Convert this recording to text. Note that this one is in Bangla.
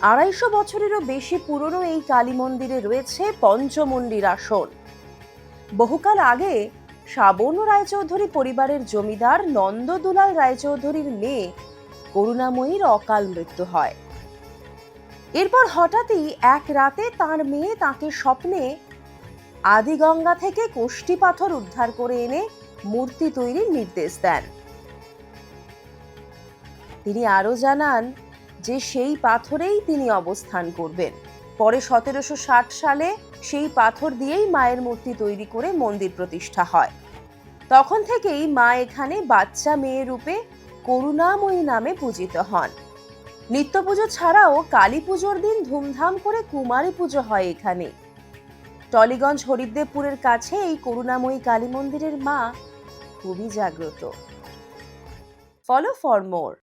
250 বছরেরও বেশি পুরনো এই কালী মন্দিরে রয়েছে পঞ্চমন্ডির আসন। বহুকাল আগে শ্রাবণ রায়চৌধুরী পরিবারের জমিদার নন্দদুলাল রায়চৌধুরীর মেয়ে করুণাময়ীর অকাল মৃত্যু হয়। এরপর হঠাৎই এক রাতে তার মেয়ে তাকে স্বপ্নে আদিগঙ্গা থেকে কোষ্ঠী পাথর উদ্ধার করে এনে মূর্তি তৈরির নির্দেশ দেন। তিনি আরো জানান যে সেই পাথরেই তিনি অবস্থান করবেন। পরে 1760 সালে সেই পাথর দিয়েই মায়ের মূর্তি তৈরি করে মন্দির প্রতিষ্ঠা হয়। তখন থেকেই মা এখানে বাচ্চা মেয়ে রূপে করুণাময়ী নামে পূজিত হন। নিত্য পুজো ছাড়াও কালী পুজোর দিন ধুমধাম করে কুমারী পুজো হয় এখানে। টলিগঞ্জ হরিদেবপুরের কাছে এই করুণাময়ী কালী মন্দিরের মা খুবই জাগ্রত। Follow for more.